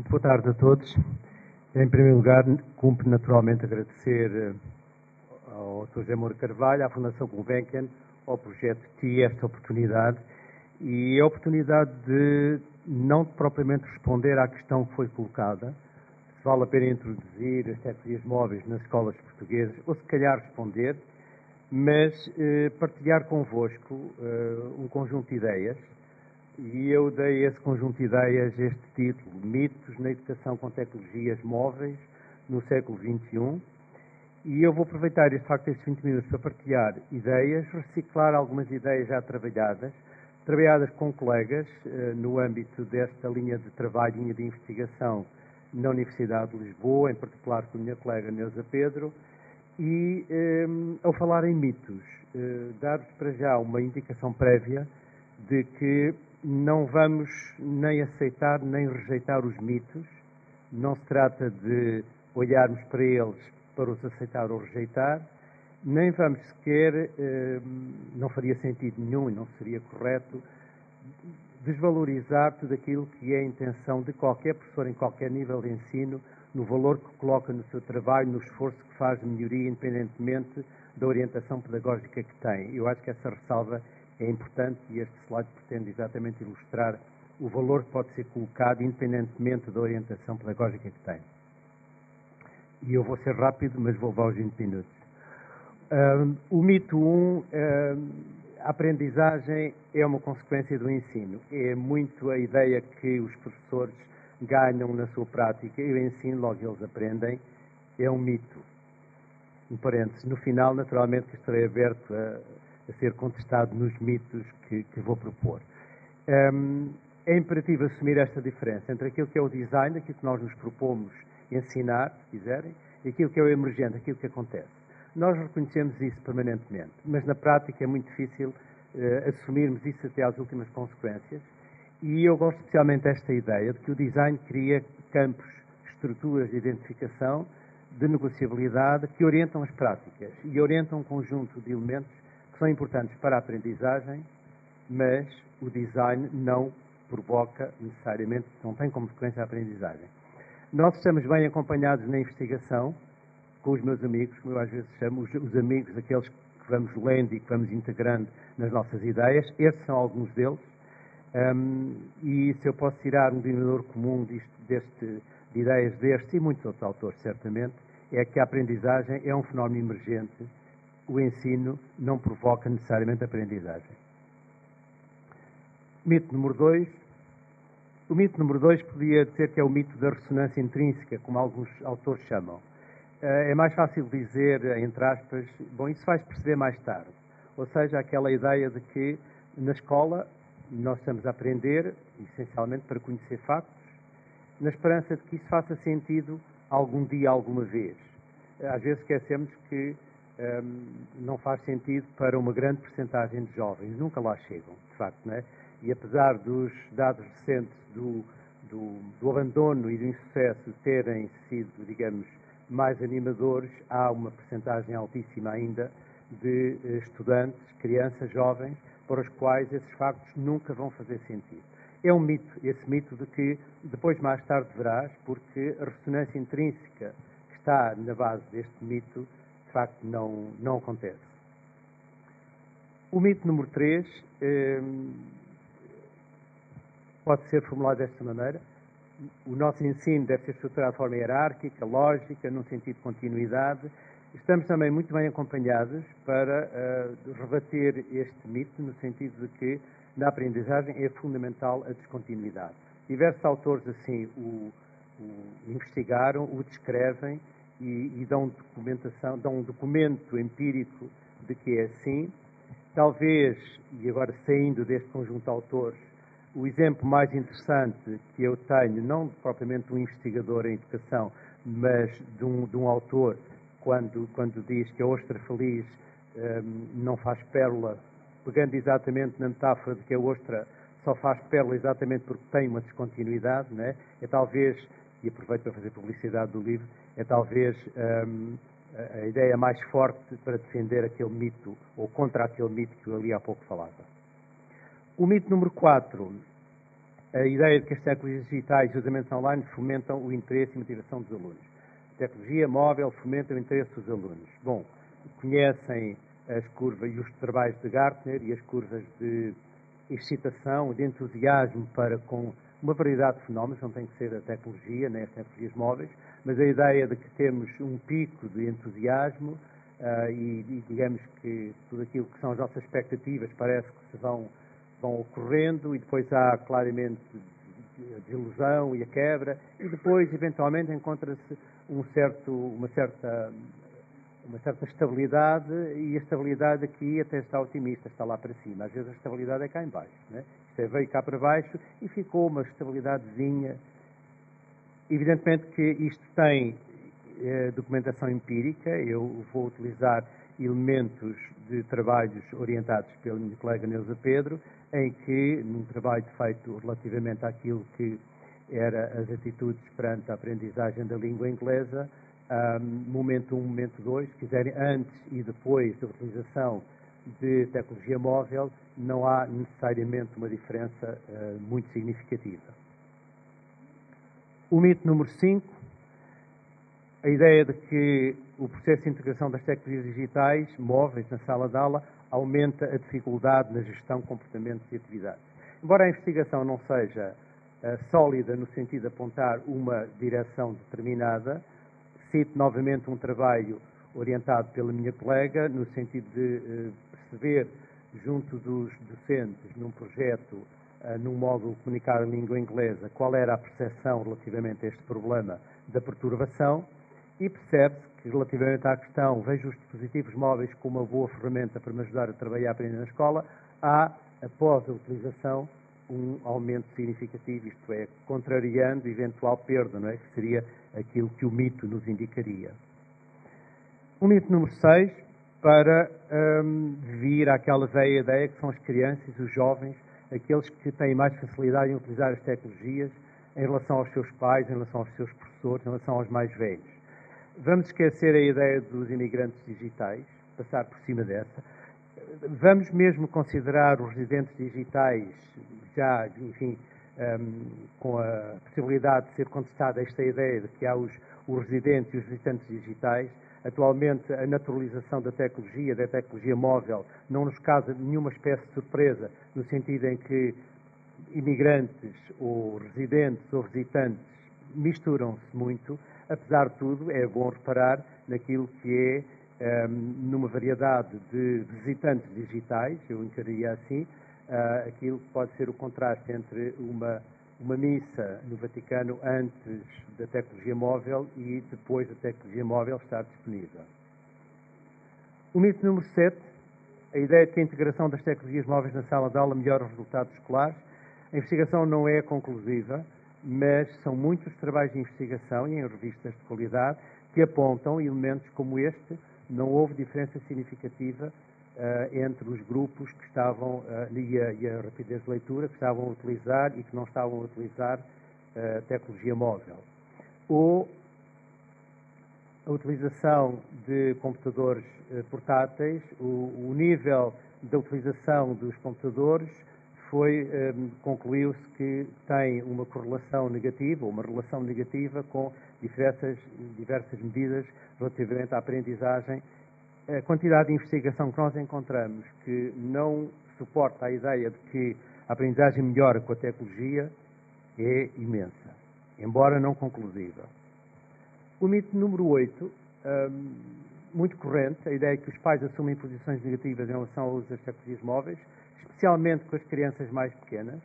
Muito boa tarde a todos. Em primeiro lugar, cumpre naturalmente agradecer ao Dr. José Moura Carvalho, à Fundação Gulbenkian, ao projeto TI esta oportunidade e a oportunidade de não propriamente responder à questão que foi colocada, se vale a pena introduzir as tecnologias móveis nas escolas portuguesas, ou se calhar responder, mas partilhar convosco um conjunto de ideias. E eu dei a esse conjunto de ideias este título: Mitos na Educação com Tecnologias Móveis no século XXI. E eu vou aproveitar, de facto, estes 20 minutos para partilhar ideias, reciclar algumas ideias já trabalhadas com colegas no âmbito desta linha de trabalho, linha de investigação na Universidade de Lisboa, em particular com a minha colega Neuza Pedro, e ao falar em mitos, dar-vos para já uma indicação prévia de que não vamos nem aceitar nem rejeitar os mitos. Não se trata de olharmos para eles para os aceitar ou rejeitar, nem vamos sequer, não faria sentido nenhum e não seria correto, desvalorizar tudo aquilo que é a intenção de qualquer professor em qualquer nível de ensino, no valor que coloca no seu trabalho, no esforço que faz de melhoria, independentemente da orientação pedagógica que tem. Eu acho que essa ressalva é importante e este slide pretende exatamente ilustrar o valor que pode ser colocado independentemente da orientação pedagógica que tem. E eu vou ser rápido, mas vou levar os 20 minutos. O mito 1, a aprendizagem é uma consequência do ensino. É muito a ideia que os professores ganham na sua prática e o ensino, logo eles aprendem, é um mito. Um parênteses. No final, naturalmente, que estarei aberto a ser contestado nos mitos que vou propor. É imperativo assumir esta diferença entre aquilo que é o design, aquilo que nós nos propomos ensinar, se quiserem, e aquilo que é o emergente, aquilo que acontece. Nós reconhecemos isso permanentemente, mas na prática é muito difícil assumirmos isso até às últimas consequências, e eu gosto especialmente desta ideia de que o design cria campos, estruturas de identificação, de negociabilidade, que orientam as práticas e orientam um conjunto de elementos que são importantes para a aprendizagem, mas o design não provoca necessariamente, não tem como frequência a aprendizagem. Nós estamos bem acompanhados na investigação, com os meus amigos, como eu às vezes chamo, os amigos, aqueles que vamos lendo e que vamos integrando nas nossas ideias. Estes são alguns deles. E se eu posso tirar um denominador comum de ideias destes e muitos outros autores, certamente, é que a aprendizagem é um fenómeno emergente. O ensino não provoca necessariamente aprendizagem. Mito número 2. O mito número 2 podia dizer que é o mito da ressonância intrínseca, como alguns autores chamam. É mais fácil dizer, entre aspas, bom, isso vais perceber mais tarde. Ou seja, aquela ideia de que na escola nós estamos a aprender, essencialmente para conhecer factos, na esperança de que isso faça sentido algum dia, alguma vez. Às vezes esquecemos que não faz sentido para uma grande percentagem de jovens, nunca lá chegam, de facto, não é? E apesar dos dados recentes do abandono e do insucesso terem sido, digamos, mais animadores, há uma percentagem altíssima ainda de estudantes, crianças, jovens, para os quais esses factos nunca vão fazer sentido. É um mito, esse mito de que depois mais tarde verás, porque a ressonância intrínseca que está na base deste mito, de facto, não acontece. O mito número 3 pode ser formulado desta maneira: o nosso ensino deve ser estruturado de forma hierárquica, lógica, num sentido de continuidade. Estamos também muito bem acompanhados para rebater este mito, no sentido de que na aprendizagem é fundamental a descontinuidade. Diversos autores assim o investigaram, o descrevem e dão documentação, dão um documento empírico de que é assim. Talvez, e agora saindo deste conjunto de autores, o exemplo mais interessante que eu tenho, não propriamente de um investigador em educação, mas de um autor, quando diz que a ostra feliz não faz pérola, pegando exatamente na metáfora de que a ostra só faz pérola exatamente porque tem uma descontinuidade, não é? É talvez, e aproveito para fazer publicidade do livro, é talvez a ideia mais forte para defender aquele mito, ou contra aquele mito que eu ali há pouco falava. O mito número 4 a ideia de que as tecnologias digitais e os ambientes online fomentam o interesse e motivação dos alunos. A tecnologia móvel fomenta o interesse dos alunos. Bom, conhecem as curvas e os trabalhos de Gartner e as curvas de excitação, de entusiasmo para com uma variedade de fenómenos, não tem que ser a tecnologia, nem as tecnologias móveis, mas a ideia de que temos um pico de entusiasmo e digamos que tudo aquilo que são as nossas expectativas parece que se vão ocorrendo e depois há claramente a desilusão e a quebra e depois eventualmente encontra-se uma certa estabilidade e a estabilidade aqui até está otimista, está lá para cima. Às vezes a estabilidade é cá em baixo, né? Isto veio cá para baixo e ficou uma estabilidadezinha. Evidentemente que isto tem documentação empírica, eu vou utilizar elementos de trabalhos orientados pela minha colega Neuza Pedro, em que, num trabalho feito relativamente àquilo que era as atitudes perante a aprendizagem da língua inglesa, momento 1, momento 2, se quiserem, antes e depois da utilização de tecnologia móvel, não há necessariamente uma diferença muito significativa. O mito número 5, a ideia de que o processo de integração das tecnologias digitais móveis na sala de aula aumenta a dificuldade na gestão de comportamentos e atividades. Embora a investigação não seja sólida no sentido de apontar uma direção determinada, cito novamente um trabalho orientado pela minha colega, no sentido de perceber, junto dos docentes, num projeto, num módulo de comunicar a língua inglesa, qual era a percepção relativamente a este problema da perturbação, e percebe-se que, relativamente à questão, vejo os dispositivos móveis como uma boa ferramenta para me ajudar a trabalhar e a aprender na escola, há, após a utilização, um aumento significativo, isto é, contrariando eventual perda, não é? Que seria aquilo que o mito nos indicaria. O mito número 6, para vir àquela velha ideia que são as crianças, os jovens, aqueles que têm mais facilidade em utilizar as tecnologias em relação aos seus pais, em relação aos seus professores, em relação aos mais velhos. Vamos esquecer a ideia dos imigrantes digitais, passar por cima dessa. Vamos mesmo considerar os residentes digitais, já, enfim, com a possibilidade de ser contestada esta ideia de que há os residentes e os visitantes digitais. Atualmente, a naturalização da tecnologia móvel, não nos causa nenhuma espécie de surpresa, no sentido em que imigrantes ou residentes ou visitantes misturam-se muito. Apesar de tudo, é bom reparar naquilo que é, numa variedade de visitantes digitais, eu encararia assim, aquilo que pode ser o contraste entre uma missa no Vaticano antes da tecnologia móvel e depois da tecnologia móvel estar disponível. O mito número 7, a ideia de que a integração das tecnologias móveis na sala de aula melhora os resultados escolares. A investigação não é conclusiva, mas são muitos trabalhos de investigação e em revistas de qualidade que apontam elementos como este. Não houve diferença significativa entre os grupos que estavam, e a rapidez de leitura, que estavam a utilizar e que não estavam a utilizar tecnologia móvel. Ou a utilização de computadores portáteis, o nível da utilização dos computadores concluiu-se que tem uma correlação negativa, uma relação negativa com diversas medidas relativamente à aprendizagem. A quantidade de investigação que nós encontramos que não suporta a ideia de que a aprendizagem melhora com a tecnologia é imensa, embora não conclusiva. O mito número 8, muito corrente, a ideia de que os pais assumem posições negativas em relação ao uso das tecnologias móveis, especialmente com as crianças mais pequenas.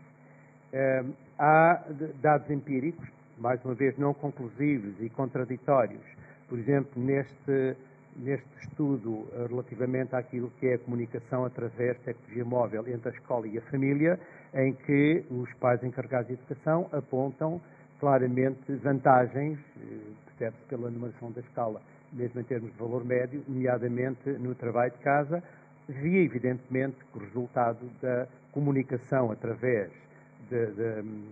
Há dados empíricos, mais uma vez não conclusivos e contraditórios, por exemplo, neste estudo relativamente àquilo que é a comunicação através de tecnologia móvel entre a escola e a família, em que os pais encarregados de educação apontam claramente vantagens, percebe-se pela numeração da escala, mesmo em termos de valor médio, nomeadamente no trabalho de casa, via evidentemente que o resultado da comunicação através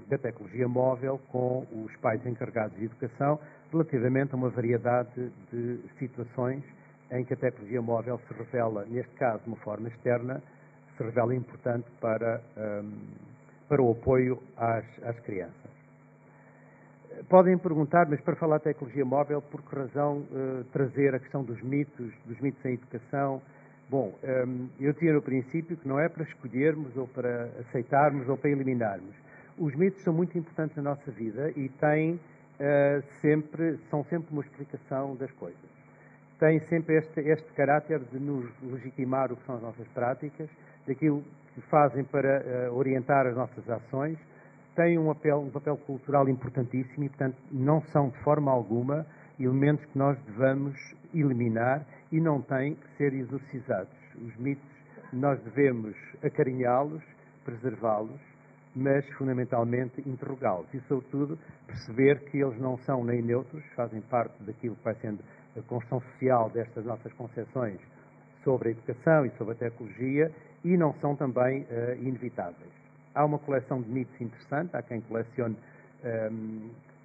da tecnologia móvel com os pais encarregados de educação, relativamente a uma variedade de situações em que a tecnologia móvel se revela, neste caso de uma forma externa, se revela importante para para o apoio às crianças. Podem perguntar, mas para falar de tecnologia móvel, por que razão trazer a questão dos mitos em educação? Bom, eu dizia no princípio que não é para escolhermos ou para aceitarmos ou para eliminarmos. Os mitos são muito importantes na nossa vida e são sempre uma explicação das coisas. Têm sempre este caráter de nos legitimar o que são as nossas práticas, daquilo que fazem para orientar as nossas ações. Têm um papel cultural importantíssimo e, portanto, não são de forma alguma elementos que nós devamos eliminar e não têm que ser exorcizados. Os mitos, nós devemos acarinhá-los, preservá-los, mas, fundamentalmente, interrogá-los e, sobretudo, perceber que eles não são nem neutros, fazem parte daquilo que vai sendo a construção social destas nossas concepções sobre a educação e sobre a tecnologia e não são também inevitáveis. Há uma coleção de mitos interessante, há quem colecione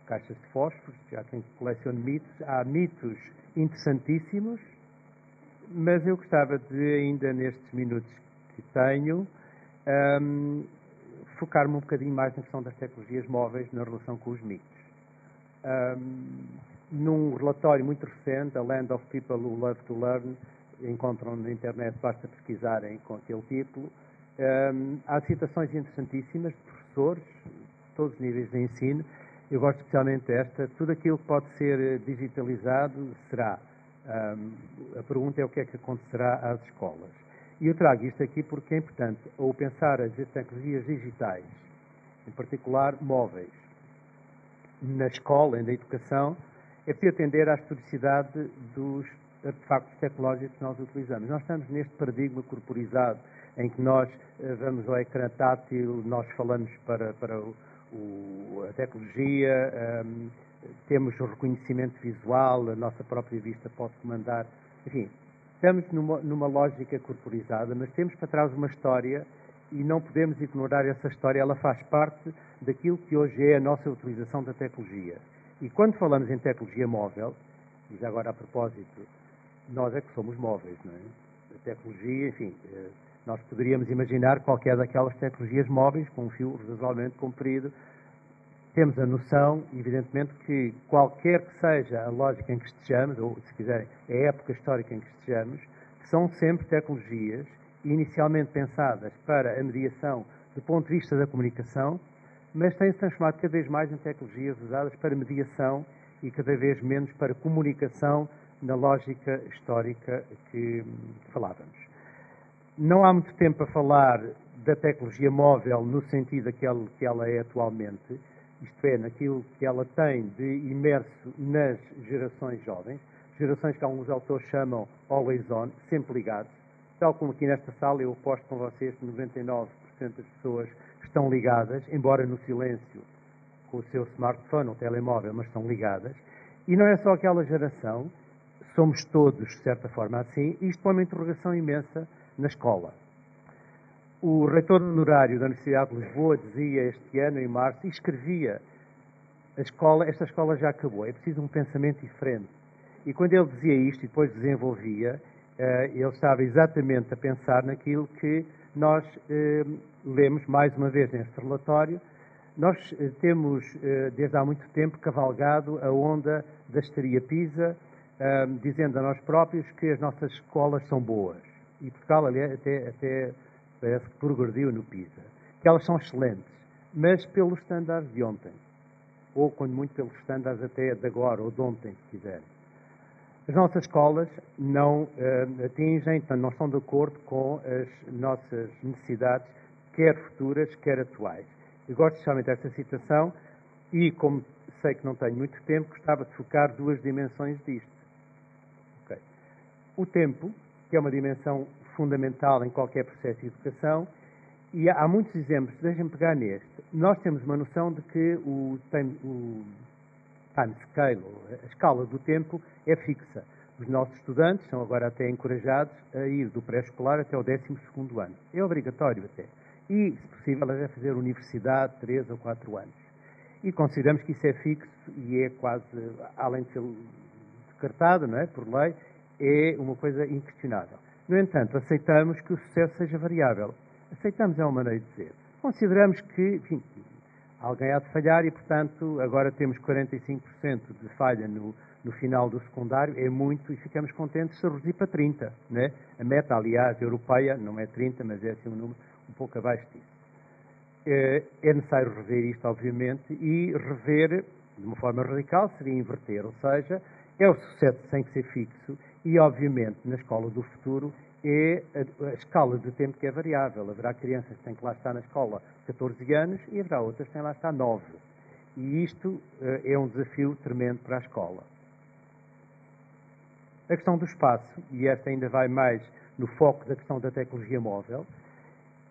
caixas de fósforos, há quem colecione mitos, há mitos interessantíssimos, mas eu gostava de, ainda nestes minutos que tenho, focar-me um bocadinho mais na questão das tecnologias móveis na relação com os mitos. Num relatório muito recente, A Land of People Who Love to Learn, encontram na internet, basta pesquisarem com aquele título, há citações interessantíssimas de professores, de todos os níveis de ensino. Eu gosto especialmente desta. Tudo aquilo que pode ser digitalizado será. A pergunta é o que é que acontecerá às escolas. E eu trago isto aqui porque é importante, ao pensar as tecnologias digitais, em particular móveis, na escola e na educação, é preciso atender à historicidade dos artefactos tecnológicos que nós utilizamos. Nós estamos neste paradigma corporizado em que nós vamos ao ecrã tátil, nós falamos para a tecnologia, temos o reconhecimento visual, a nossa própria vista pode comandar. Enfim, estamos numa lógica corporizada, mas temos para trás uma história e não podemos ignorar essa história, ela faz parte daquilo que hoje é a nossa utilização da tecnologia. E quando falamos em tecnologia móvel, e já agora a propósito, nós é que somos móveis, não é? A tecnologia, enfim, nós poderíamos imaginar qualquer daquelas tecnologias móveis com um fio razoavelmente comprido. Temos a noção, evidentemente, que qualquer que seja a lógica em que estejamos, ou se quiserem, a época histórica em que estejamos, são sempre tecnologias inicialmente pensadas para a mediação do ponto de vista da comunicação, mas têm-se transformado cada vez mais em tecnologias usadas para mediação e cada vez menos para comunicação na lógica histórica que falávamos. Não há muito tempo a falar da tecnologia móvel no sentido que ela é atualmente, isto é, naquilo que ela tem de imerso nas gerações jovens, gerações que alguns autores chamam always on, sempre ligados, tal como aqui nesta sala eu aposto com vocês que 99% das pessoas estão ligadas, embora no silêncio, com o seu smartphone ou telemóvel, mas estão ligadas. E não é só aquela geração, somos todos, de certa forma, assim. Isto põe uma interrogação imensa na escola. O reitor honorário da Universidade de Lisboa dizia este ano, em março, e escrevia, esta escola já acabou, é preciso um pensamento diferente. E quando ele dizia isto e depois desenvolvia, ele estava exatamente a pensar naquilo que nós lemos mais uma vez neste relatório. Nós temos, desde há muito tempo, cavalgado a onda da histeria PISA, dizendo a nós próprios que as nossas escolas são boas. E Portugal, aliás, até parece que progrediu no PISA. Que elas são excelentes, mas pelos estándares de ontem. Ou, quando muito, pelos estándares até de agora, ou de ontem, se quiserem. As nossas escolas não atingem, portanto, não estão de acordo com as nossas necessidades, quer futuras, quer atuais. Eu gosto especialmente desta citação e, como sei que não tenho muito tempo, gostava de focar duas dimensões disto. Okay. O tempo, que é uma dimensão fundamental em qualquer processo de educação, e há muitos exemplos, deixem-me pegar neste. Nós temos uma noção de que o time scale, a escala do tempo, é fixa. Os nossos estudantes são agora até encorajados a ir do pré-escolar até o 12º ano. É obrigatório até. E, se possível, é fazer universidade 3 ou 4 anos. E consideramos que isso é fixo e é quase, além de ser descartado, não é, por lei, é uma coisa inquestionável. No entanto, aceitamos que o sucesso seja variável. Aceitamos é uma maneira de dizer. Consideramos que, enfim, alguém há de falhar e, portanto, agora temos 45% de falha no final do secundário, é muito e ficamos contentes se reduzir para 30%. Né? A meta, aliás, europeia, não é 30%, mas é assim um número um pouco abaixo disso. É necessário rever isto, obviamente, e rever de uma forma radical seria inverter, ou seja, é o sucesso tem que ser fixo e, obviamente, na escola do futuro é a escala de tempo que é variável. Haverá crianças que têm que lá estar na escola 14 anos e haverá outras que têm lá estar 9. E isto é um desafio tremendo para a escola. A questão do espaço, e esta ainda vai mais no foco da questão da tecnologia móvel,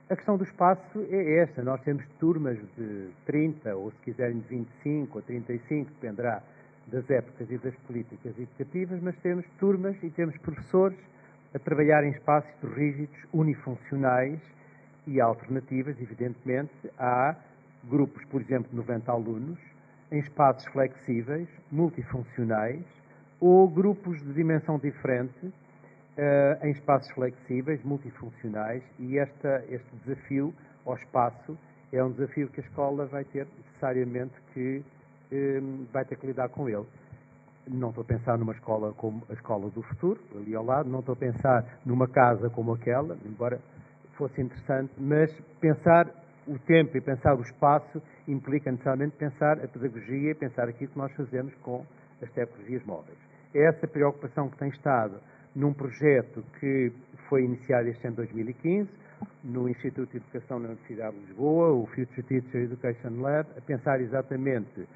a questão do espaço é esta. Nós temos turmas de 30, ou se quiserem de 25 ou 35, dependerá das épocas e das políticas educativas, mas temos turmas e temos professores a trabalhar em espaços rígidos, unifuncionais e alternativas, evidentemente. Há grupos, por exemplo, de 90 alunos, em espaços flexíveis, multifuncionais, ou grupos de dimensão diferente, em espaços flexíveis, multifuncionais, e este desafio ao espaço é um desafio que a escola vai ter necessariamente que vai ter que lidar com ele. Não estou a pensar numa escola como a escola do futuro, ali ao lado, não estou a pensar numa casa como aquela, embora fosse interessante, mas pensar o tempo e pensar o espaço implica necessariamente pensar a pedagogia e pensar aquilo que nós fazemos com as tecnologias móveis. É essa preocupação que tem estado num projeto que foi iniciado este ano 2015, no Instituto de Educação da Universidade de Lisboa, o Future Teacher Education Lab, a pensar exatamente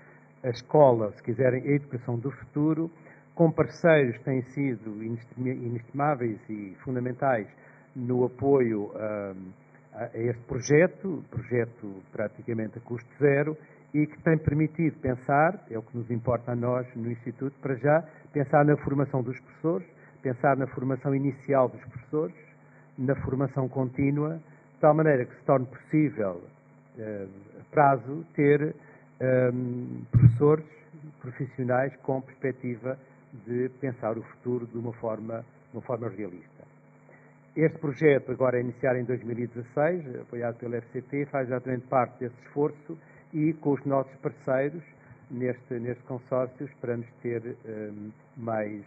a escola, se quiserem, a educação do futuro, com parceiros que têm sido inestimáveis e fundamentais no apoio a este projeto praticamente a custo zero, e que tem permitido pensar, é o que nos importa a nós no Instituto, para já, pensar na formação dos professores, pensar na formação inicial dos professores, na formação contínua, de tal maneira que se torne possível, a prazo, ter professores profissionais com perspectiva de pensar o futuro de uma forma realista. Este projeto, agora a iniciar em 2016, apoiado pela FCT, faz exatamente parte desse esforço e com os nossos parceiros neste consórcio esperamos ter mais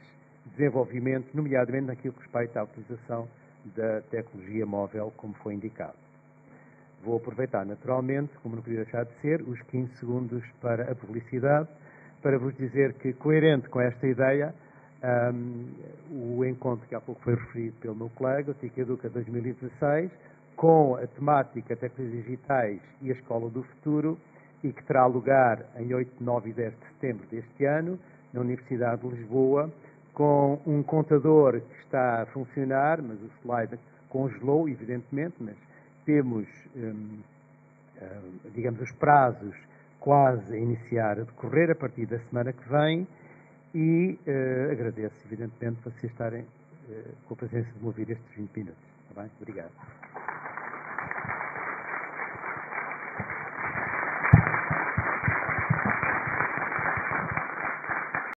desenvolvimento, nomeadamente naquilo que respeita à utilização da tecnologia móvel, como foi indicado. Vou aproveitar naturalmente, como não podia deixar de ser, os 15 segundos para a publicidade, para vos dizer que, coerente com esta ideia, o encontro que há pouco foi referido pelo meu colega, o TIC Educa 2016, com a temática Tecnologias Digitais e a Escola do Futuro, e que terá lugar em 8, 9 e 10 de setembro deste ano, na Universidade de Lisboa, com um contador que está a funcionar, mas o slide congelou, evidentemente, mas temos, digamos, os prazos quase a iniciar a decorrer a partir da semana que vem e agradeço, evidentemente, vocês estarem com a presença de me ouvir estes 20 minutos. Está bem? Obrigado.